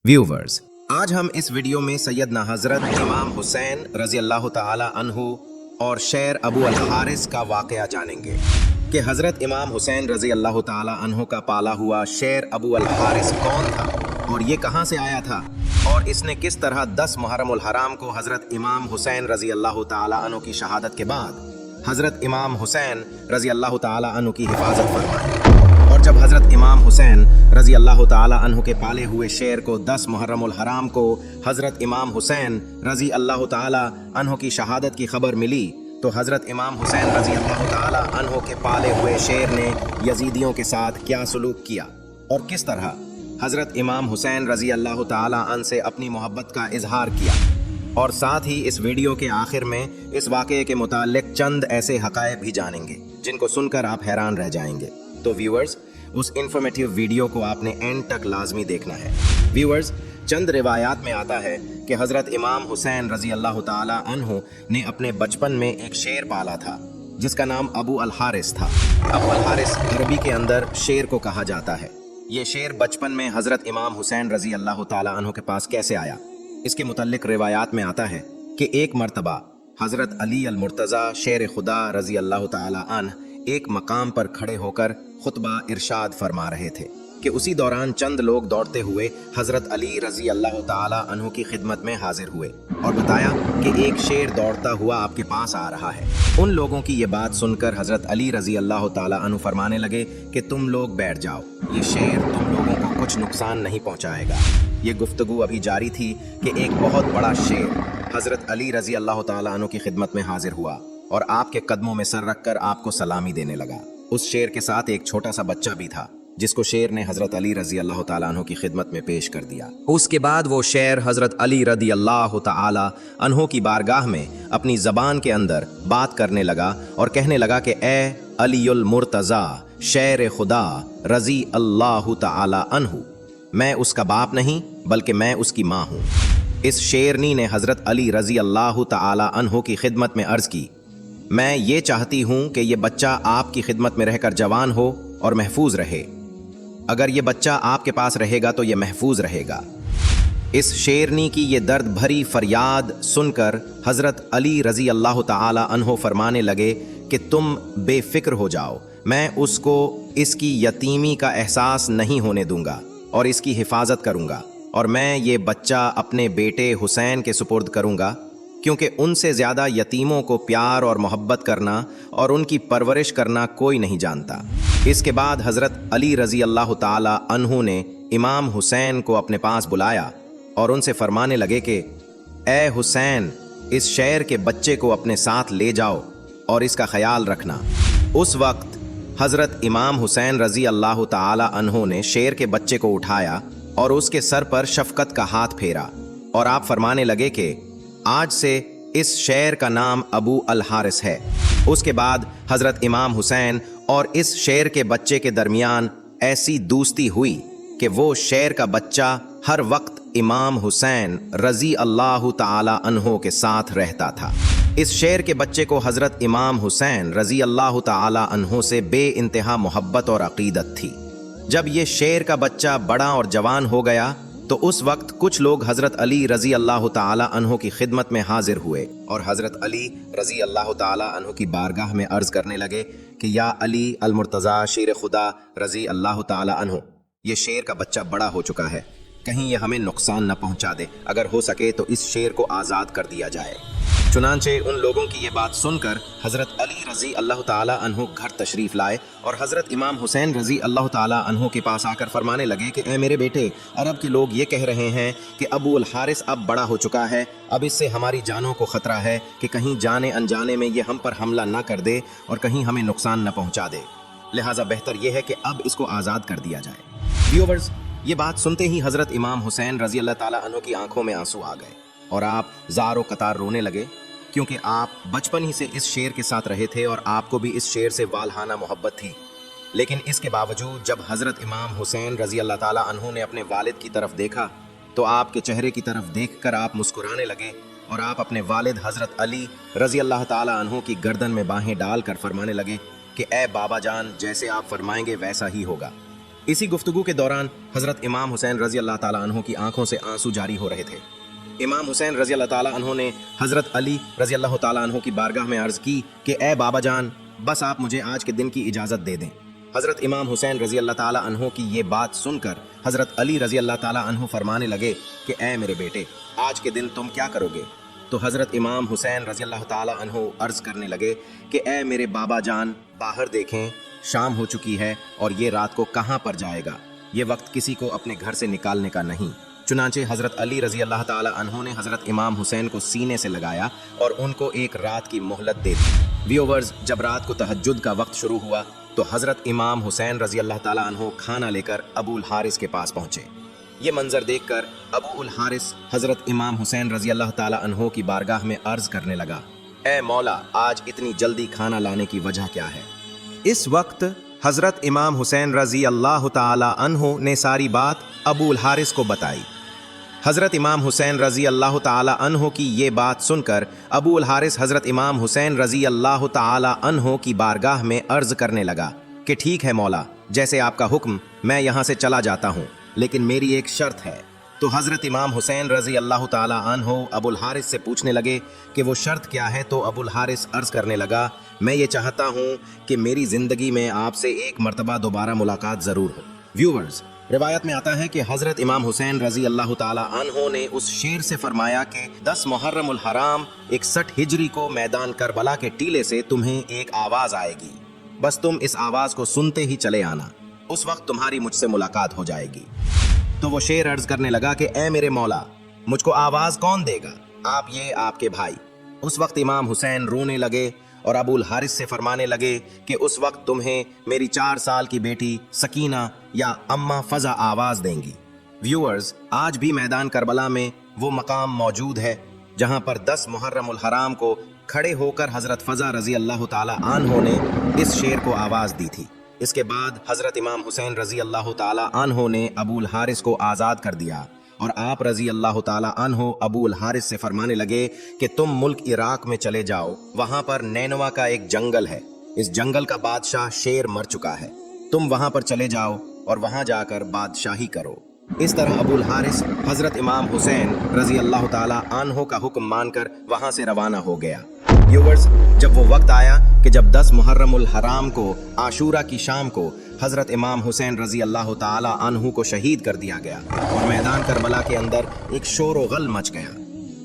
Viewers, आज हम इस वीडियो में सैयदना हजरत इमाम हुसैन रजी अल्लाह ताला अन्हु और शेर अबू अल हारिस का वाकया जानेंगे कि हजरत इमाम हुसैन रजी अल्लाह ताला अन्हु का पाला हुआ शेर अबू अल हारिस कौन था और ये कहाँ से आया था और इसने किस तरह 10 मुहर्रम उल हराम को हजरत इमाम हुसैन रजी अल्लाह ताला अन्हु की शहादत के बाद हजरत इमाम हुसैन रजी अल्लाह ताला अन्हु की हिफाजत फरमाई। और जब हजरत इमाम हुसैन रजी अल्लाह ताला अन्हु के पाले हुए शेर को 10 मुहर्रम उल हराम को हजरत इमाम हुसैन रजी अल्लाह ताला अन्हु की शहादत की खबर मिली तो हजरत इमाम हुसैन रजी अल्लाह ताला अन्हु के पाले हुए शेर ने यजीदियों के साथ क्या सलूक किया और किस तरह हजरत इमाम हुसैन रजी अल्लाह ताला अन से अपनी मोहब्बत का इजहार किया। और साथ ही इस वीडियो के आखिर में इस वाक़ये के मुताल्लिक चंद ऐसे हक़ाइक़ भी जानेंगे जिनको सुनकर आप हैरान रह जाएंगे। तो व्यूअर्स, उस इन्फॉर्मेटिव वीडियो को आपने एंड तक लाजमी देखना है। व्यूअर्स, चंद रिवायात में आता है कि हज़रत इमाम हुसैन रज़ी अल्लाह ताला अन्हु ने अपने बचपन में एक शेर पाला था जिसका नाम अबू अल हारिस था। अबू अल हारिस अरबी के अंदर शेर को कहा जाता है। ये शेर बचपन में हज़रत इमाम हुसैन रज़ी अल्लाह ताला अन्हु के पास कैसे आया, इसके मुतल्लिक रिवायात में आता है कि एक मर्तबा हज़रत अली अल मुर्तज़ा शेर खुदा रज़ी अल्लाह ताला अन्हु एक मकाम पर खड़े होकर खुतबा इरशाद फरमा रहे थे कि उसी दौरान चंद लोग दौड़ते हुए हज़रत अली रज़ी अल्लाह ताला अन्हु की खिदमत में हाजिर हुए और बताया कि एक शेर दौड़ता हुआ आपके पास आ रहा है। उन लोगों की ये बात सुनकर हज़रत अली रज़ी अल्लाह ताला अन्हु फरमाने लगे कि तुम लोग बैठ जाओ, ये शेर तुम लोगों को कुछ नुकसान नहीं पहुँचाएगा। ये गुफ्तगू अभी जारी थी कि एक बहुत बड़ा शेर हज़रत अली रज़ी अल्लाह ताला अन्हु की खिदमत में हाजिर हुआ और आपके कदमों में सर रखकर आपको सलामी देने लगा। उस शेर के साथ एक छोटा सा बच्चा भी था जिसको शेर ने हज़रत अली रज़ी अल्लाह ताला अन्हु की खिदमत में पेश कर दिया। उसके बाद वो शेर हज़रत अली रज़ी अल्लाह ताला अन्हु की बारगाह में अपनी ज़बान के अंदर बात करने लगा और कहने लगा कि ए अलीउल मुर्तज़ा शेर खुदा रज़ी अल्लाह ताला अन्हु, मैं उसका बाप नहीं बल्कि मैं उसकी माँ हूँ। इस शेरनी ने हज़रत अली रज़ी अल्लाह ताला अन्हु की खिदमत में अर्ज़ की, मैं ये चाहती हूँ कि ये बच्चा आपकी खिदमत में रहकर जवान हो और महफूज रहे। अगर ये बच्चा आपके पास रहेगा तो ये महफूज रहेगा। इस शेरनी की ये दर्द भरी फरियाद सुनकर हज़रत अली रज़ी अल्लाह ताला अन्हु फरमाने लगे कि तुम बेफिक्र हो जाओ, मैं उसको इसकी यतीमी का एहसास नहीं होने दूंगा और इसकी हिफाजत करूंगा और मैं ये बच्चा अपने बेटे हुसैन के सुपुर्द करूंगा क्योंकि उनसे ज़्यादा यतीमों को प्यार और मोहब्बत करना और उनकी परवरिश करना कोई नहीं जानता। इसके बाद हज़रत अली रज़ी अल्लाह ताला अन्हु ने इमाम हुसैन को अपने पास बुलाया और उनसे फरमाने लगे कि ए हुसैन, इस शेर के बच्चे को अपने साथ ले जाओ और इसका ख्याल रखना। उस वक्त हज़रत इमाम हुसैन रज़ी अल्लाह ताला अन्हु ने शेर के बच्चे को उठाया और उसके सर पर शफ़क़त का हाथ फेरा और आप फरमाने लगे कि आज से इस शेर का नाम अबू अल हारिस है। उसके बाद हज़रत इमाम हुसैन और इस शेर के बच्चे के दरमियान ऐसी दोस्ती हुई कि वो शेर का बच्चा हर वक्त इमाम हुसैन रज़ी अल्लाह ताला अन्हु के साथ रहता था। इस शेर के बच्चे को हज़रत इमाम हुसैन रज़ी अल्लाह ताला अन्हु से बे इंतहा मोहब्बत और अक़ीदत थी। जब ये शेर का बच्चा बड़ा और जवान हो गया तो उस वक्त कुछ लोग हज़रत अली रज़ी अल्लाह ताला अन्हु की खिदमत में हाजिर हुए और हज़रत अली रज़ी अल्लाह ताला अन्हु की बारगाह में अर्ज़ करने लगे कि या अली अल मुर्तज़ा शेर खुदा रज़ी अल्लाह ताला अन्हु, ये शेर का बच्चा बड़ा हो चुका है, कहीं ये हमें नुकसान न पहुंचा दे, अगर हो सके तो इस शेर को आज़ाद कर दिया जाए। चुनांचे उन लोगों की ये बात सुनकर हज़रत अली रज़ी अल्लाह ताला अन्हु घर तशरीफ़ लाए और हज़रत इमाम हुसैन रज़ी अल्लाह ताला अन्हु के पास आकर फरमाने लगे कि ए मेरे बेटे, अरब के लोग ये कह रहे हैं कि अबू अल हारिस अब बड़ा हो चुका है, अब इससे हमारी जानों को ख़तरा है कि कहीं जाने अनजाने में ये हम पर हमला न कर दे और कहीं हमें नुकसान न पहुँचा दे, लिहाजा बेहतर ये है कि अब इसको आज़ाद कर दिया जाए। व्यूअर्स, ये बात सुनते ही हज़रत इमाम हुसैन रज़ी अल्लाह ताला अन्हु की आंखों में आंसू आ गए और आप ज़ारो कतार रोने लगे क्योंकि आप बचपन ही से इस शेर के साथ रहे थे और आपको भी इस शेर से वालहाना मोहब्बत थी। लेकिन इसके बावजूद जब हज़रत इमाम हुसैन रज़ी अल्लाह ताला अन्हु ने अपने वालिद की तरफ देखा तो आपके चेहरे की तरफ देखकर आप मुस्कुराने लगे और आप अपने वालिद हज़रत अली रज़ी अल्लाह ताला अन्हु की गर्दन में बाहें डालकर फरमाने लगे कि ए बाबा जान, जैसे आप फरमाएंगे वैसा ही होगा। इसी गुफ्तगू के दौरान हजरत इमाम हुसैन रजी अल्लाह ताला अन्हु की आंखों से आंसू जारी हो रहे थे। इमाम हुसैन रजी अल्लाह ताला अन्हु ने हजरत अली रजी अल्लाह ताला अन्हु की बारगाह में अर्ज की कि ए बाबा जान, बस आप मुझे आज के दिन की इजाज़त दे दें। हजरत इमाम हुसैन रजी अल्लाह ताला अन्हु की ये बात सुनकर हजरत अली रजी अल्लाह ताला अन्हु फरमाने लगे कि ए मेरे बेटे, आज के दिन तुम क्या करोगे? तो हजरत इमाम हुसैन रजी अल्लाह ताला अन्हु अर्ज करने लगे कि ए मेरे बाबा जान, बाहर देखें, शाम हो चुकी है और ये रात को कहाँ पर जाएगा। ये वक्त किसी को अपने घर से निकालने का नहीं। चुनांचे हजरत अली रजी अल्लाह ताला अन्हु ने हजरत इमाम हुसैन को सीने से लगाया और उनको एक रात की मोहलत दे दी। व्यूअर्स, जब रात को तहज्जुद का वक्त शुरू हुआ तो हजरत इमाम हुसैन रजी अल्लाह ताला अन्हु खाना लेकर अबूल हारिस के पास पहुंचे। ये मंजर देखकर अबूल हारिस हजरत इमाम हुसैन रजी अल्लाह ताला अन्हु की बारगाह में अर्ज करने लगा, ए मौला, आज इतनी जल्दी खाना लाने की वजह क्या है? इस वक्त हजरत इमाम हुसैन रजी अल्लाह ताला अन्हु ने सारी बात अबूल हारिस को बताई। हजरत इमाम हुसैन रजी अल्लाह ताला अन्हु की ये बात सुनकर अबूल हारिस हजरत इमाम हुसैन रजी अल्लाह ताला अन्हु की बारगाह में अर्ज करने लगा कि ठीक है मौला, जैसे आपका हुक्म, मैं यहाँ से चला जाता हूँ, लेकिन मेरी एक शर्त है। तो हजरत इमाम हुसैन रजी अल्लाह ताला अन्हु अबुल हारिस से पूछने लगे कि वो शर्त क्या है। तो अबुल हारिस अर्ज करने लगा, मैं ये चाहता हूँ कि मेरी जिंदगी में आपसे एक मरतबा दोबारा मुलाकात जरूर हो। व्यूअर्स, रिवायत में आता है कि हजरत इमाम हुसैन रजी अल्लाह ताला अन्हु ने उस शेर से फरमाया कि 10 मुहर्रमुल हराम 61 हिजरी को मैदान करबला के टीले से तुम्हें एक आवाज आएगी, बस तुम इस आवाज को सुनते ही चले आना, उस वक्त तुम्हारी मुझसे मुलाकात हो जाएगी। तो वो शेर अर्ज करने लगा कि ए मेरे मौला, मुझको आवाज कौन देगा? आप ये आपके भाई। उस वक्त इमाम हुसैन रोने लगे और अबूल हारिस से फरमाने लगे कि उस वक्त तुम्हें मेरी 4 साल की बेटी सकीना या अम्मा फजा आवाज देंगी। व्यूअर्स, आज भी मैदान करबला में वो मकाम मौजूद है जहां पर 10 मुहर्रमुल हराम को खड़े होकर हजरत फजा रजी अल्लाह ताला अन्हु ने इस शेर को आवाज दी थी। इसके बाद हजरत इमाम हुसैन रजी अल्लाह ताला अन्हु ने अबूल हारिस को आज़ाद कर दिया और आप रजी अल्लाह ताला अन्हु अबूल हारिस से फरमाने लगे कि तुम मुल्क इराक में चले जाओ, वहां पर नैनवा का एक जंगल है, इस जंगल का बादशाह शेर मर चुका है, तुम वहां पर चले जाओ और वहां जाकर बादशाही करो। इस तरह अबूल हारिस हजरत इमाम हुसैन रजी अल्लाह ताला अन्हु का हुक्म मानकर वहां से रवाना हो गया। व्यूअर्स, जब वो वक्त आया कि जब 10 मुहर्रमुल हराम को आशूरा की शाम को हजरत इमाम हुसैन रजी अल्लाह ताला अन्हु को शहीद कर दिया गया और मैदान करबला के अंदर एक शोर व गल मच गया।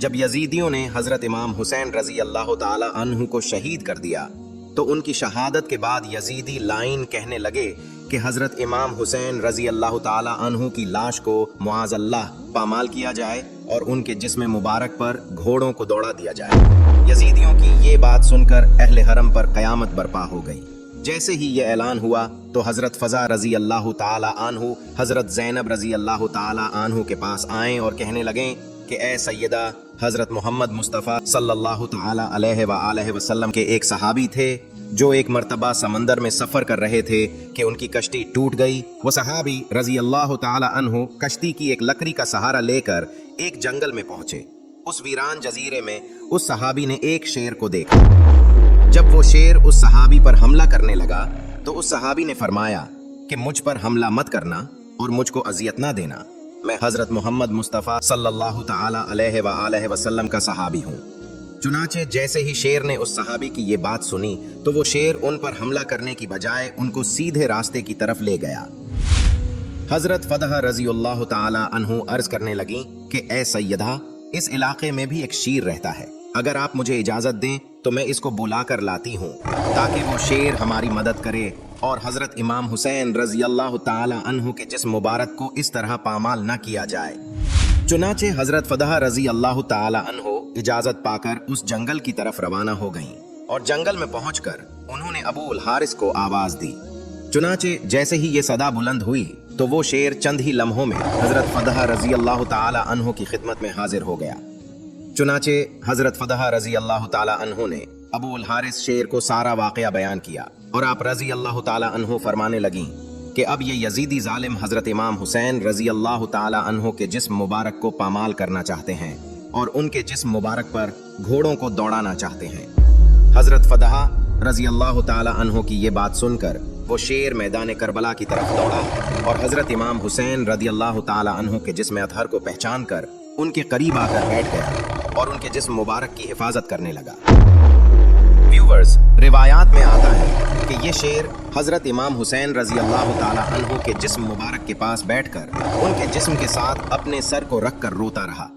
जब यजीदियों ने हजरत इमाम हुसैन रजी अल्लाह ताला अन्हु को शहीद कर दिया तो उनकी शहादत के बाद यजीदी लाइन कहने लगे कि हजरत इमाम हुसैन रजी अल्लाह ताला अन्हु की लाश को मुआज़ल्लाह पामाल किया जाए और उनके जिस्म मुबारक पर घोड़ों को दौड़ा दिया जाए। यजीदियों की ये बात सुनकर अहले हरम पर कयामत बर्पा हो गई। जैसे ही ये ऐलान हुआ तो हजरत फजा रजी अल्लाह ताला अन्हु हजरत ज़ैनब रजी अल्लाह ताला अन्हु के पास आए और कहने लगे कि ए सैयदा, हजरत मोहम्मद मुस्तफ़ा सल्लल्लाहु ताला अलैहि वसल्लम के एक सहाबी थे जो एक मर्तबा समंदर में सफ़र कर रहे थे कि उनकी कश्ती टूट गई। वो सहाबी रजी अल्लाह ताला अन्हु कश्ती की एक लकड़ी का सहारा लेकर एक जंगल में पहुंचे। उस वीरान जजीरे में उस सहाबी ने एक शेर को देखा। जब वो शेर उस सहाबी पर हमला करने लगा तो उस सहाबी ने फरमाया कि मुझ पर हमला मत करना और मुझको अजियत ना देना, मैं हजरत मोहम्मद मुस्तफ़ा सल्लल्लाहु ताला अलैहि वसल्लम का सहाबी हूँ। चुनाचे जैसे ही शेर ने उस सहाबी की ये बात सुनी तो वो शेर उन पर हमला करने की बजाय उनको सीधे रास्ते की तरफ ले गया। हजरत फदह रजी अल्लाह ताला अन्हु अर्ज करने लगी कि ए सैयदा, इस इलाके में भी एक शेर रहता है, अगर आप मुझे इजाजत दें तो मैं इसको बुला कर लाती हूँ ताकि वो शेर हमारी मदद करे और हजरत इमाम हुसैन रजी अल्लाह ताला अन्हु के जिस्म मुबारक को इस तरह पामाल न किया जाए। चुनाचे हजरत फदह रजी अल्लाह ताला अन्हु इजाजत पाकर उस जंगल की तरफ रवाना हो गईं और जंगल में पहुंचकर उन्होंने अबूल हारिस को आवाज दी। चुनाचे जैसे ही ये सदा बुलंद हुई तो वो शेर चंद ही लम्हों में हजरत फदह रजी अल्लाह ताला अन्हु की खिदमत में हाजिर हो गया। चुनाचे हजरत फदह रजी अल्लाह ताला अन्हु ने अबूल हारिस शेर को सारा वाकया बयान किया और आप रजी अल्लाह ताला अन्हु फरमाने लगी कि अब ये यजीदी जालिम हजरत इमाम हुसैन रजी अल्लाह ताला अन्हु के जिस्म मुबारक को पामाल करना चाहते हैं और उनके जिस्म मुबारक पर घोड़ों को दौड़ाना चाहते हैं। हजरत फदह रजी अल्लाह ताला अन्हु की ये बात सुनकर वो शेर मैदान करबला की तरफ दौड़ा और हजरत इमाम हुसैन रदी अल्लाह ताला अन्हु के जिस्म अतहर को पहचान कर उनके करीब आकर बैठ गया और उनके जिस्म मुबारक की हिफाजत करने लगा। व्यूवर्स, रिवायात में आता है कि ये शेर हजरत इमाम हुसैन रजी अल्लाह ताला अन्हु के जिस्म मुबारक के पास बैठकर उनके जिस्म के साथ अपने सर को रखकर रोता रहा।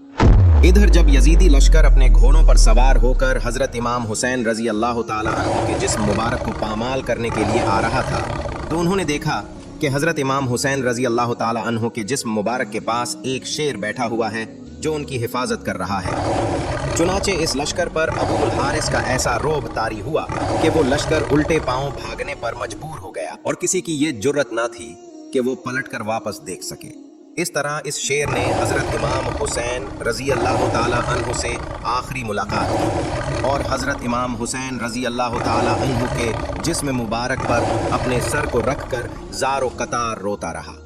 इधर जब यजीदी लश्कर अपने घोड़ों पर सवार होकर हजरत इमाम हुसैन रजी अल्लाह ताला अन्हु के जिस्म मुबारक को पामाल करने के लिए आ रहा था तो उन्होंने देखा कि हजरत इमाम हुसैन रजी अल्लाह ताला अन्हु के जिस्म मुबारक के पास एक शेर बैठा हुआ है जो उनकी हिफाजत कर रहा है। चुनाचे इस लश्कर पर अबू अल हारिस का ऐसा रोब तारी हुआ कि वो लश्कर उल्टे पांव भागने पर मजबूर हो गया और किसी की ये जुर्रत ना थी कि वो पलटकर वापस देख सके। इस तरह इस शेर ने हजरत इमाम हुसैन रजी अल्लाह ताला अन्हु से आखिरी मुलाकात की और हजरत इमाम हुसैन रजी अल्लाह ताला अन्हु के जिस्म मुबारक पर अपने सर को रखकर ज़ारो कतार रोता रहा।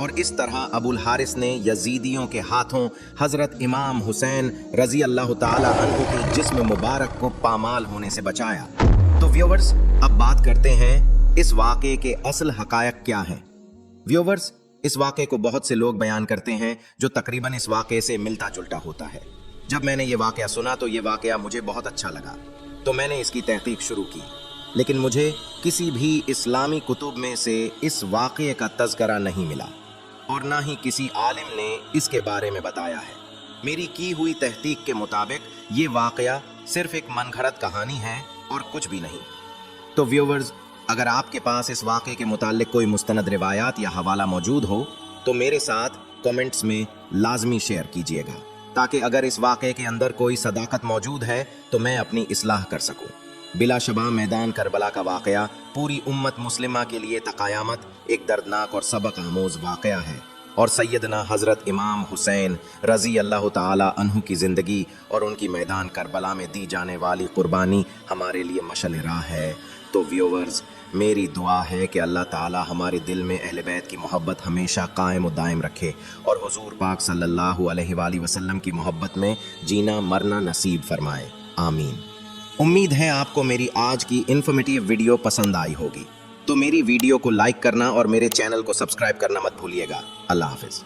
और इस तरह अबुल हारिस ने यजीदियों के हाथों हजरत इमाम हुसैन रजी अल्लाह ताला अन्हु के जिस्म मुबारक को पामाल होने से बचाया। तो व्यूवर्स, अब बात करते हैं इस वाक़े के असल हक़ायक़ क्या हैं। व्यूवर्स, इस वाक़े को बहुत से लोग बयान करते हैं जो तकरीबन इस वाक़े से मिलता जुलता होता है। जब मैंने ये वाक़या सुना तो ये वाक़या मुझे बहुत अच्छा लगा तो मैंने इसकी तहक़ीक़ शुरू की, लेकिन मुझे किसी भी इस्लामी कुतुब में से इस वाक़े का तज़किरा नहीं मिला और ना ही किसी आलिम ने इसके बारे में बताया है। मेरी की हुई तहक़ीक़ के मुताबिक ये वाक़या सिर्फ़ एक मनगढ़ंत कहानी है और कुछ भी नहीं। तो व्यूवर्स, अगर आपके पास इस वाक़े के मुताल्लिक़ कोई मुस्तनद रिवायात या हवाला मौजूद हो तो मेरे साथ कमेंट्स में लाजमी शेयर कीजिएगा ताकि अगर इस वाक़े के अंदर कोई सदाकत मौजूद है तो मैं अपनी इस्लाह कर सकूं। बिलाशबा मैदान करबला का वाक़या पूरी उम्मत मुस्लिमा के लिए तक़यामत एक दर्दनाक और सबक आमोज़ वाक़या है और सैयदना हज़रत इमाम हुसैन रज़ी अल्लाह ताला अन्हु की ज़िंदगी और उनकी मैदान करबला में दी जाने वाली कुर्बानी हमारे लिए मशअल राह है। तो व्यूवर्स, मेरी दुआ है कि अल्लाह ताला हमारे दिल में अहले बैत की मोहब्बत हमेशा कायम व दायम रखे और हुज़ूर पाक सल्लल्लाहु अलैहि वसल्लम की मोहब्बत में जीना मरना नसीब फरमाए। आमीन। उम्मीद है आपको मेरी आज की इन्फॉर्मेटिव वीडियो पसंद आई होगी, तो मेरी वीडियो को लाइक करना और मेरे चैनल को सब्सक्राइब करना मत भूलिएगा। अल्लाह हाफ़िज़।